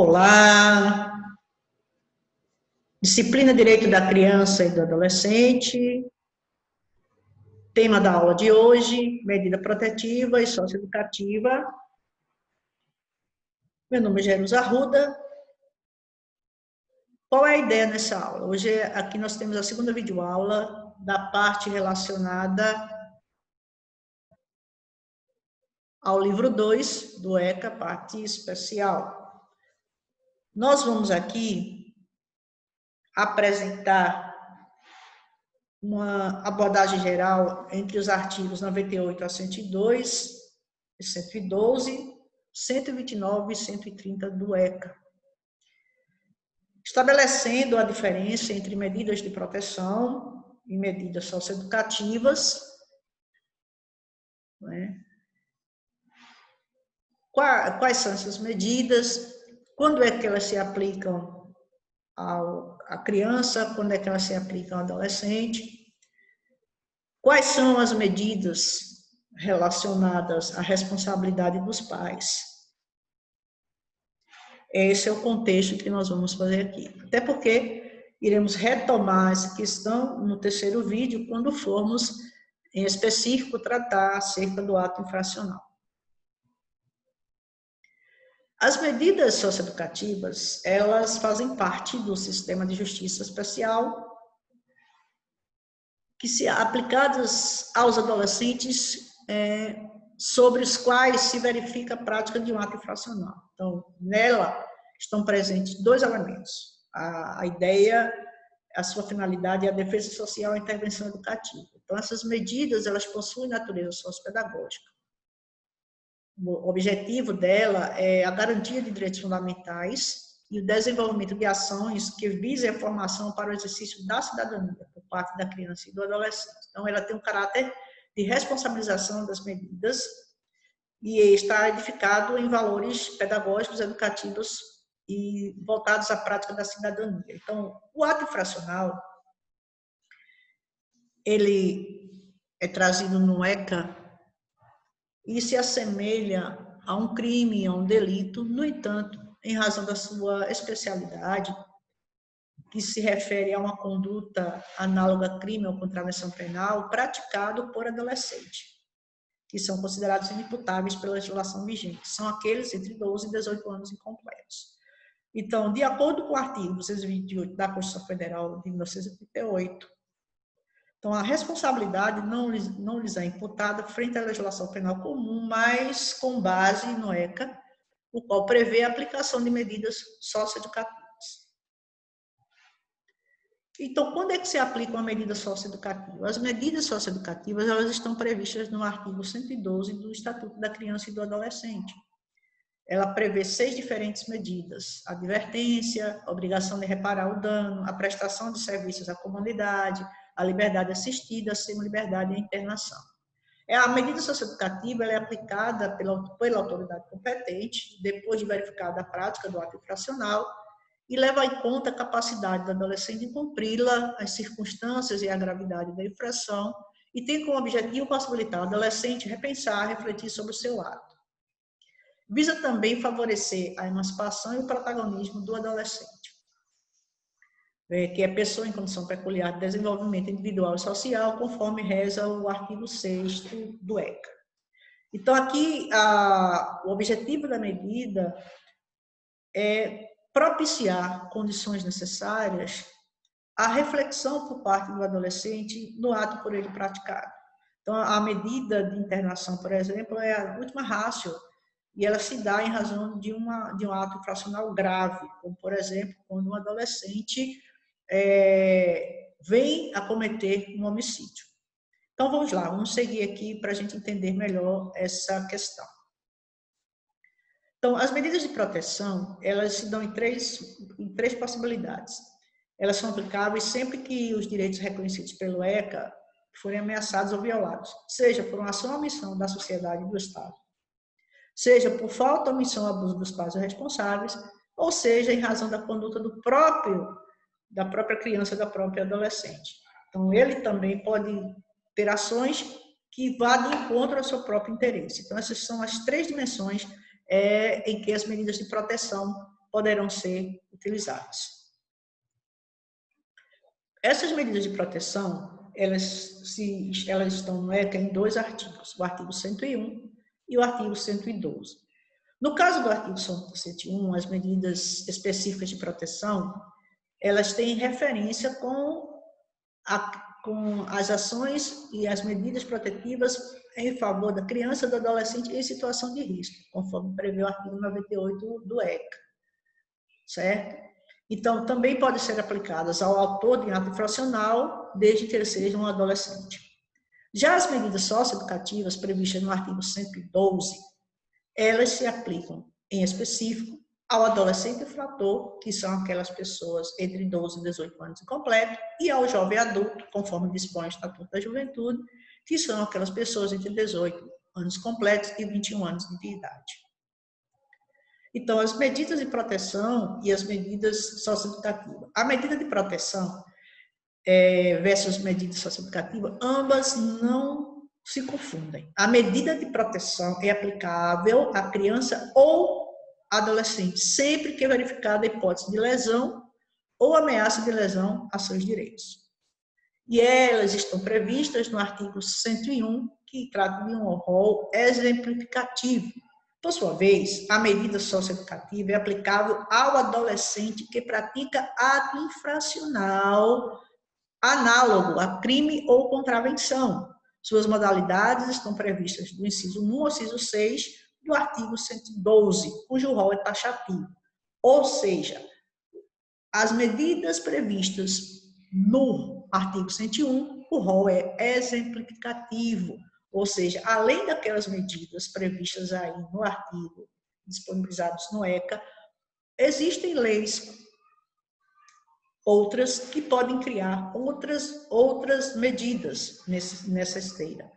Olá! Disciplina Direito da Criança e do Adolescente. Tema da aula de hoje, medida protetiva e socioeducativa. Meu nome é Jerusa Arruda. Qual é a ideia nessa aula? Hoje aqui nós temos a segunda videoaula da parte relacionada ao livro 2 do ECA, parte especial. Nós vamos aqui apresentar uma abordagem geral entre os artigos 98 a 102, 112, 129 e 130 do ECA, estabelecendo a diferença entre medidas de proteção e medidas socioeducativas, né? Quais são essas medidas, quando é que elas se aplicam à criança, quando é que elas se aplicam ao adolescente, quais são as medidas relacionadas à responsabilidade dos pais. Esse é o contexto que nós vamos fazer aqui. Até porque iremos retomar essa questão no terceiro vídeo, quando formos, em específico, tratar acerca do ato infracional. As medidas socioeducativas, elas fazem parte do sistema de justiça especial, que se aplicadas aos adolescentes sobre os quais se verifica a prática de um ato infracional. Então, nela estão presentes dois elementos: a ideia, a sua finalidade e a defesa social e a intervenção educativa. Então, essas medidas, elas possuem natureza sociopedagógica. O objetivo dela é a garantia de direitos fundamentais e o desenvolvimento de ações que visem a formação para o exercício da cidadania por parte da criança e do adolescente. Então, ela tem um caráter de responsabilização das medidas e está edificado em valores pedagógicos, educativos e voltados à prática da cidadania. Então, o ato infracional, ele é trazido no ECA e se assemelha a um crime, a um delito, no entanto, em razão da sua especialidade, que se refere a uma conduta análoga a crime ou contravenção penal praticado por adolescentes, que são considerados inimputáveis pela legislação vigente. São aqueles entre 12 e 18 anos incompletos. Então, de acordo com o artigo 228 da Constituição Federal de 1988, então, a responsabilidade não lhes é imputada frente à legislação penal comum, mas com base no ECA, o qual prevê a aplicação de medidas socioeducativas. Então, quando é que se aplica uma medida socioeducativa? As medidas socioeducativas, elas estão previstas no artigo 112 do Estatuto da Criança e do Adolescente. Ela prevê 6 diferentes medidas: a advertência, a obrigação de reparar o dano, a prestação de serviços à comunidade, a liberdade assistida, a semi-liberdade e a internação. A medida socioeducativa ela é aplicada pela autoridade competente, depois de verificada a prática do ato infracional, e leva em conta a capacidade do adolescente em cumpri-la, as circunstâncias e a gravidade da infração, e tem como objetivo possibilitar ao adolescente repensar, refletir sobre o seu ato. Visa também favorecer a emancipação e o protagonismo do adolescente, que é pessoa em condição peculiar de desenvolvimento individual e social, conforme reza o artigo 6º do ECA. Então, aqui, o objetivo da medida é propiciar condições necessárias à reflexão por parte do adolescente no ato por ele praticado. Então, a medida de internação, por exemplo, é a última ratio, e ela se dá em razão de um ato infracional grave, como, por exemplo, quando um adolescente vem a cometer um homicídio. Então, vamos lá, vamos seguir aqui para a gente entender melhor essa questão. Então, as medidas de proteção, elas se dão em três possibilidades. Elas são aplicáveis sempre que os direitos reconhecidos pelo ECA forem ameaçados ou violados, seja por uma ação ou omissão da sociedade e do Estado, seja por falta ou omissão ou abuso dos pais ou responsáveis, ou seja, em razão da conduta da própria criança, da própria adolescente. Então, ele também pode ter ações que vá de encontro ao seu próprio interesse. Então, essas são as 3 dimensões em que as medidas de proteção poderão ser utilizadas. Essas medidas de proteção, elas estão no ECA em 2 artigos, o artigo 101 e o artigo 112. No caso do artigo 101, as medidas específicas de proteção, elas têm referência com as ações e as medidas protetivas em favor da criança e do adolescente em situação de risco, conforme prevê o artigo 98 do ECA, certo? Então, também podem ser aplicadas ao autor de ato infracional, desde que ele seja um adolescente. Já as medidas socioeducativas previstas no artigo 112, elas se aplicam, em específico, ao adolescente infrator, que são aquelas pessoas entre 12 e 18 anos incompleto, e ao jovem adulto, conforme dispõe o Estatuto da Juventude, que são aquelas pessoas entre 18 anos completos e 21 anos de idade. Então, as medidas de proteção e as medidas socioeducativas. A medida de proteção versus medidas socioeducativas, ambas não se confundem. A medida de proteção é aplicável à criança ou adolescente, sempre que verificada a hipótese de lesão ou ameaça de lesão a seus direitos. E elas estão previstas no artigo 101, que trata de um rol exemplificativo. Por sua vez, a medida socioeducativa é aplicável ao adolescente que pratica ato infracional análogo a crime ou contravenção. Suas modalidades estão previstas do inciso 1 ao inciso 6 do artigo 112, cujo rol é taxativo. Ou seja, as medidas previstas no artigo 101, o rol é exemplificativo. Ou seja, além daquelas medidas previstas aí no artigo, disponibilizados no ECA, existem leis outras que podem criar outras medidas nessa esteira.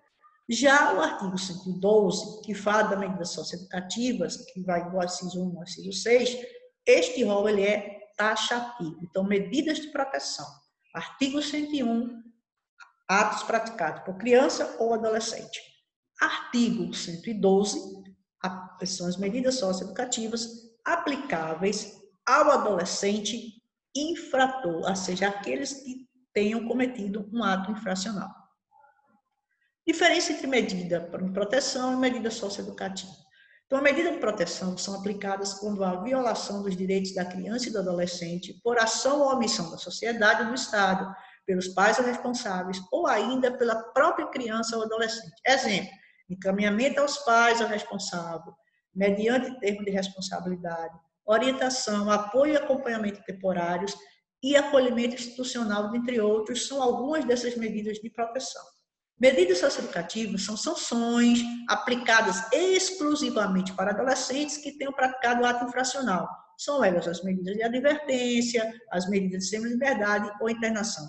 Já o artigo 112, que fala das medidas socioeducativas, que vai do inciso 1 ao inciso 6, este rol ele é taxativo. Então, medidas de proteção. Artigo 101, atos praticados por criança ou adolescente. Artigo 112, são as medidas socioeducativas aplicáveis ao adolescente infrator, ou seja, aqueles que tenham cometido um ato infracional. Diferença entre medida de proteção e medida socioeducativa. Então, a medida de proteção são aplicadas quando há violação dos direitos da criança e do adolescente por ação ou omissão da sociedade ou do Estado, pelos pais ou responsáveis, ou ainda pela própria criança ou adolescente. Exemplo, encaminhamento aos pais ou responsável, mediante termo de responsabilidade, orientação, apoio e acompanhamento temporários e acolhimento institucional, dentre outros, são algumas dessas medidas de proteção. Medidas socioeducativas são sanções aplicadas exclusivamente para adolescentes que tenham praticado ato infracional. São elas as medidas de advertência, as medidas de semi-liberdade ou internação.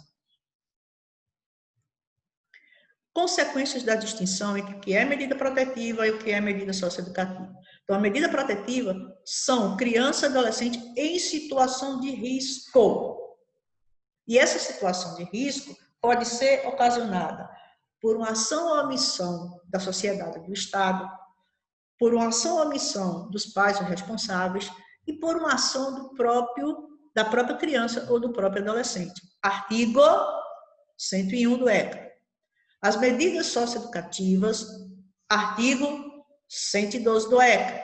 Consequências da distinção entre o que é medida protetiva e o que é medida socioeducativa. Então, a medida protetiva são criança e adolescente em situação de risco. E essa situação de risco pode ser ocasionada por uma ação ou omissão da sociedade do Estado, por uma ação ou omissão dos pais ou responsáveis e por uma ação da própria criança ou do próprio adolescente. Artigo 101 do ECA. As medidas socioeducativas, artigo 112 do ECA,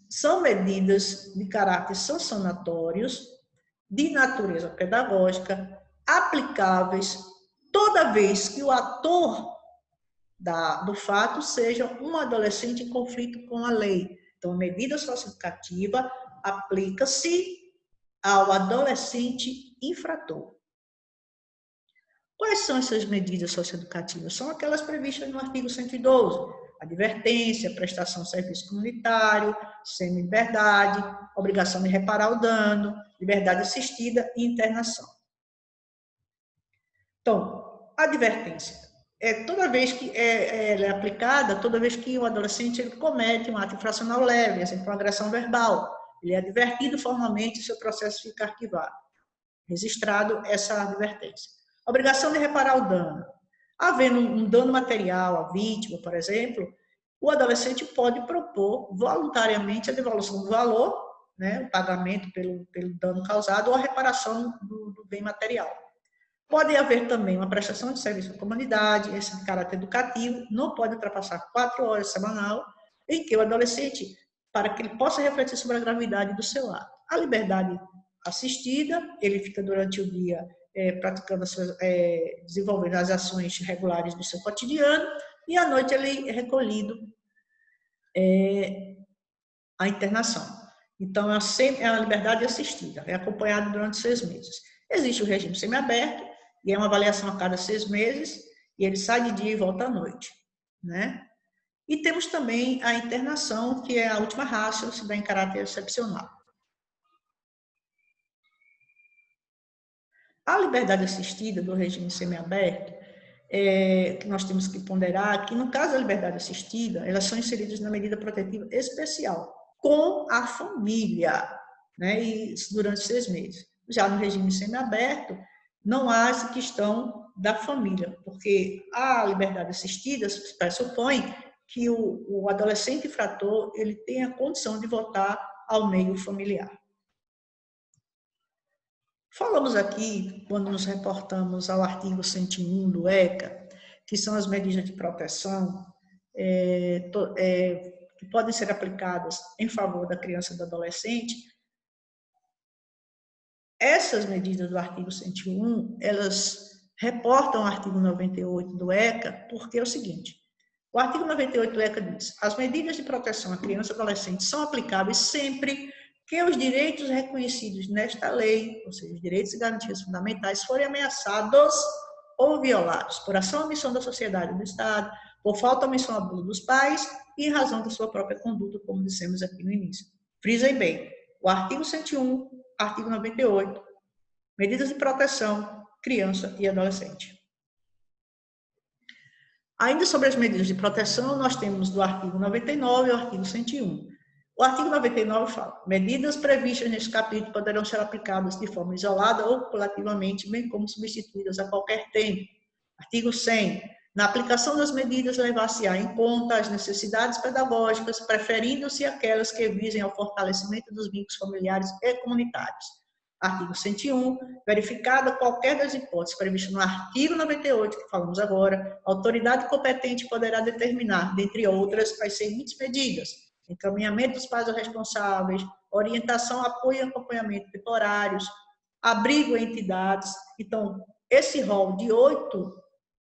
são medidas de caráter sancionatórios, de natureza pedagógica, aplicáveis toda vez que o ator do fato seja um adolescente em conflito com a lei. Então, a medida socioeducativa aplica-se ao adolescente infrator. Quais são essas medidas socioeducativas? São aquelas previstas no artigo 112. Advertência, prestação de serviço comunitário, semi-liberdade, obrigação de reparar o dano, liberdade assistida e internação. Então, a advertência toda vez que ela é aplicada, toda vez que o adolescente ele comete um ato infracional leve, exemplo, uma agressão verbal, ele é advertido formalmente e seu processo fica arquivado, registrado essa advertência. Obrigação de reparar o dano. Havendo um dano material à vítima, por exemplo, o adolescente pode propor voluntariamente a devolução do valor, né, o pagamento pelo dano causado ou a reparação do bem material. Pode haver também uma prestação de serviço à comunidade, esse de caráter educativo, não pode ultrapassar 4 horas semanal, em que o adolescente, para que ele possa refletir sobre a gravidade do seu ato. A liberdade assistida, ele fica durante o dia praticando desenvolvendo as ações regulares do seu cotidiano, e à noite ele é recolhido à internação. Então, é uma liberdade assistida, é acompanhado durante 6 meses. Existe o regime semiaberto, e é uma avaliação a cada 6 meses, e ele sai de dia e volta à noite, né? E temos também a internação, que é a última ratio, se dá em caráter excepcional. A liberdade assistida do regime semiaberto, que nós temos que ponderar que, no caso da liberdade assistida, elas são inseridas na medida protetiva especial, com a família, né? E durante 6 meses. Já no regime semiaberto, não há essa questão da família, porque a liberdade assistida pressupõe que o adolescente infrator ele tem a condição de voltar ao meio familiar. Falamos aqui, quando nos reportamos ao artigo 101 do ECA, que são as medidas de proteção que podem ser aplicadas em favor da criança e do adolescente. Essas medidas do artigo 101, elas reportam o artigo 98 do ECA, porque é o seguinte: o artigo 98 do ECA diz: as medidas de proteção à criança e adolescente são aplicáveis sempre que os direitos reconhecidos nesta lei, ou seja, os direitos e garantias fundamentais, forem ameaçados ou violados por ação ou omissão da sociedade ou do Estado, por falta ou omissão ou abuso dos pais e em razão da sua própria conduta, como dissemos aqui no início. Frisem bem, o artigo 101, artigo 98, medidas de proteção, criança e adolescente. Ainda sobre as medidas de proteção, nós temos do artigo 99 e o artigo 101. O artigo 99 fala: medidas previstas neste capítulo poderão ser aplicadas de forma isolada ou cumulativamente, bem como substituídas a qualquer tempo. Artigo 100. Na aplicação das medidas, levar-se-á em conta as necessidades pedagógicas, preferindo-se aquelas que visem ao fortalecimento dos vínculos familiares e comunitários. Artigo 101. Verificada qualquer das hipóteses previstas no artigo 98, que falamos agora, a autoridade competente poderá determinar, dentre outras, as seguintes medidas: encaminhamento dos pais responsáveis, orientação, apoio e acompanhamento temporários, abrigo em entidades. Então, esse rol de 8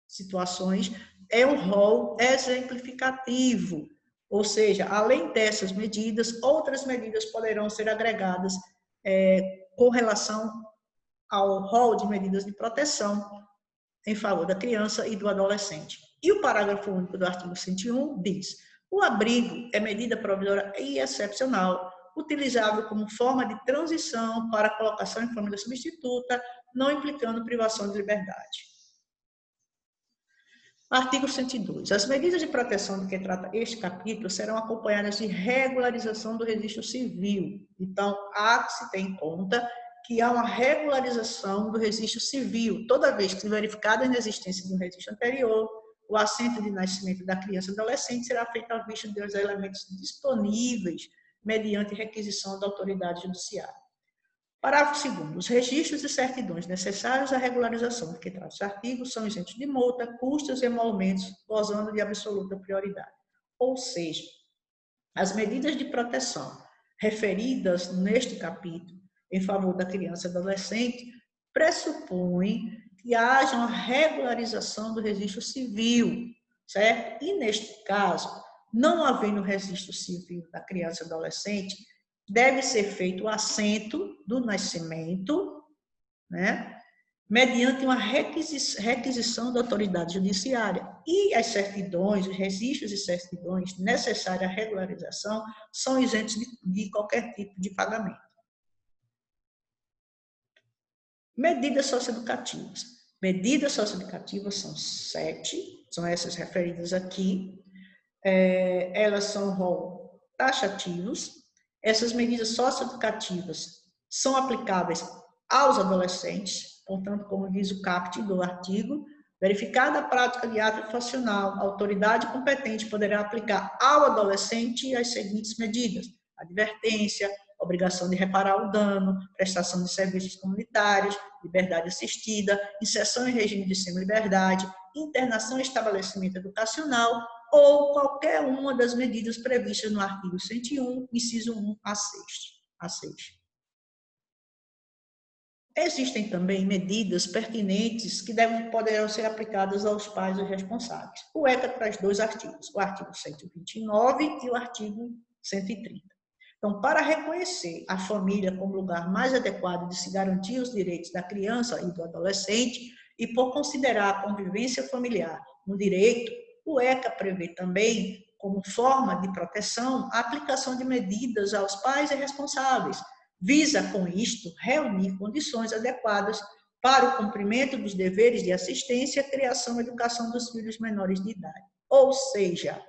situações é um rol exemplificativo, ou seja, além dessas medidas, outras medidas poderão ser agregadas com relação ao rol de medidas de proteção em favor da criança e do adolescente. E o parágrafo único do artigo 101 diz: o abrigo é medida provisória e excepcional, utilizável como forma de transição para a colocação em família substituta, não implicando privação de liberdade. Artigo 102. As medidas de proteção de que trata este capítulo serão acompanhadas de regularização do registro civil. Então, há que se ter em conta que há uma regularização do registro civil, toda vez que verificada a inexistência de um registro anterior, o assento de nascimento da criança e adolescente será feito à vista dos elementos disponíveis mediante requisição da autoridade judiciária. Parágrafo 2º. Os registros e certidões necessários à regularização de que trata esse artigo são isentos de multa, custos e emolumentos, gozando de absoluta prioridade. Ou seja, as medidas de proteção referidas neste capítulo em favor da criança e adolescente pressupõem que haja uma regularização do registro civil, certo? E neste caso, não havendo registro civil da criança e adolescente, deve ser feito o assento do nascimento, né, mediante uma requisição da autoridade judiciária. E as certidões, os registros e certidões necessárias à regularização são isentos de qualquer tipo de pagamento. Medidas socioeducativas. Medidas socioeducativas são 7, são essas referidas aqui. Elas são taxativos. Essas medidas socioeducativas são aplicáveis aos adolescentes, portanto, como diz o caput do artigo, verificada a prática de ato infracional, a autoridade competente poderá aplicar ao adolescente as seguintes medidas: advertência, obrigação de reparar o dano, prestação de serviços comunitários, liberdade assistida, inserção em regime de semi-liberdade, internação em estabelecimento educacional ou qualquer uma das medidas previstas no artigo 101, inciso 1 a 6. Existem também medidas pertinentes que poderão ser aplicadas aos pais e responsáveis. O ECA traz 2 artigos, o artigo 129 e o artigo 130. Então, para reconhecer a família como lugar mais adequado de se garantir os direitos da criança e do adolescente, e por considerar a convivência familiar um direito, o ECA prevê também, como forma de proteção, a aplicação de medidas aos pais e responsáveis. Visa, com isto, reunir condições adequadas para o cumprimento dos deveres de assistência, criação e educação dos filhos menores de idade. Ou seja,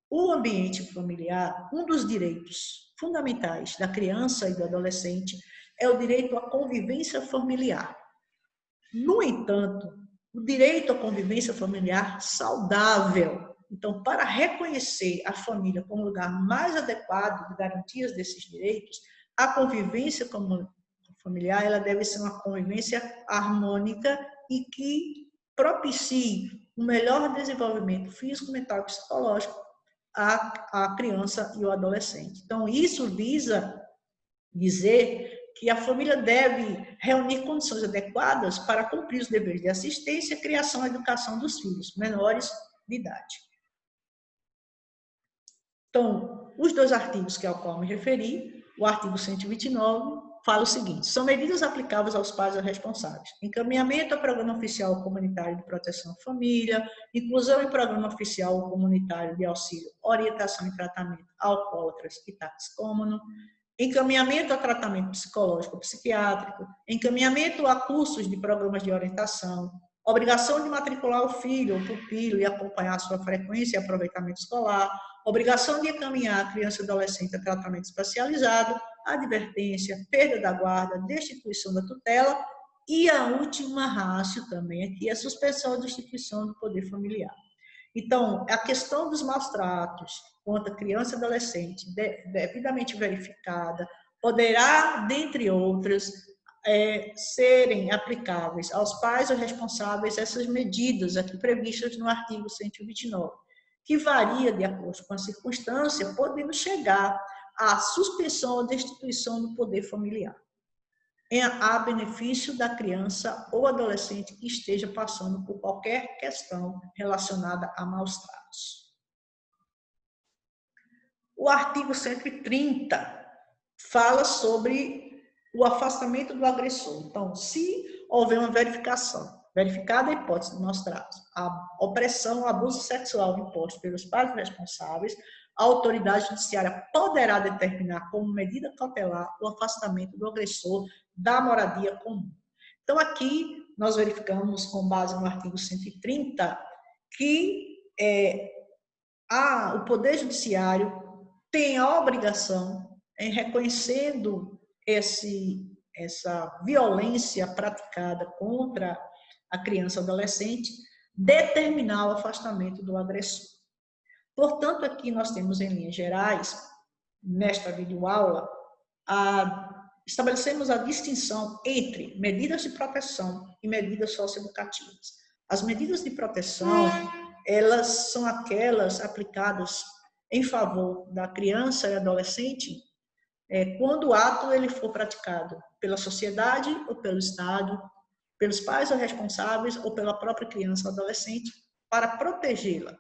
o ambiente familiar, um dos direitos fundamentais da criança e do adolescente é o direito à convivência familiar. No entanto, o direito à convivência familiar saudável. Então, para reconhecer a família como lugar mais adequado de garantias desses direitos, a convivência familiar ela deve ser uma convivência harmônica e que propicie um melhor desenvolvimento físico, mental e psicológico à criança e ao adolescente. Então, isso visa dizer que a família deve reunir condições adequadas para cumprir os deveres de assistência, criação e educação dos filhos menores de idade. Então, os 2 artigos ao qual me referi, o artigo 129 fala o seguinte: são medidas aplicáveis aos pais e responsáveis. Encaminhamento ao Programa Oficial Comunitário de Proteção à Família, inclusão em Programa Oficial Comunitário de Auxílio, Orientação e Tratamento a Alcoólatras e Toxicômanos, encaminhamento a tratamento psicológico psiquiátrico, encaminhamento a cursos de programas de orientação, obrigação de matricular o filho ou pupilo e acompanhar sua frequência e aproveitamento escolar, obrigação de encaminhar a criança e adolescente a tratamento especializado, advertência, perda da guarda, destituição da tutela e a última ratio também aqui, a suspensão da destituição do poder familiar. Então, a questão dos maus tratos contra criança e adolescente, devidamente verificada, poderá, dentre outras, serem aplicáveis aos pais ou responsáveis essas medidas aqui previstas no artigo 129, que varia de acordo com a circunstância, podendo chegar à suspensão ou destituição do poder familiar, a benefício da criança ou adolescente que esteja passando por qualquer questão relacionada a maus tratos. O artigo 130 fala sobre o afastamento do agressor. Então, se houver uma verificada a hipótese de maus tratos, a opressão, o abuso sexual imposto pelos pais responsáveis, a autoridade judiciária poderá determinar como medida cautelar o afastamento do agressor da moradia comum. Então, aqui nós verificamos, com base no artigo 130, que o Poder Judiciário tem a obrigação, em reconhecendo essa violência praticada contra a criança ou adolescente, determinar o afastamento do agressor. Portanto, aqui nós temos, em linhas gerais, nesta videoaula, estabelecemos a distinção entre medidas de proteção e medidas socioeducativas. As medidas de proteção, elas são aquelas aplicadas em favor da criança e adolescente quando o ato ele for praticado pela sociedade ou pelo Estado, pelos pais ou responsáveis ou pela própria criança ou adolescente, para protegê-la.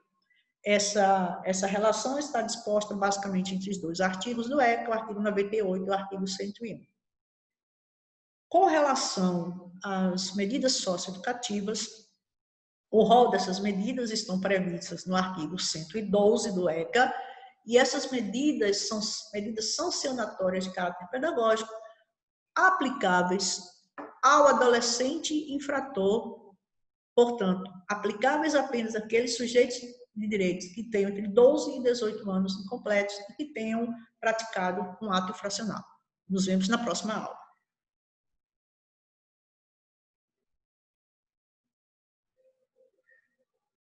Essa relação está disposta basicamente entre os 2 artigos do ECA, o artigo 98 e o artigo 101. Com relação às medidas socioeducativas, o rol dessas medidas estão previstas no artigo 112 do ECA, e essas medidas são medidas sancionatórias de caráter pedagógico, aplicáveis ao adolescente infrator, portanto, aplicáveis apenas àqueles sujeitos de direitos que tenham entre 12 e 18 anos incompletos e que tenham praticado um ato infracional. Nos vemos na próxima aula.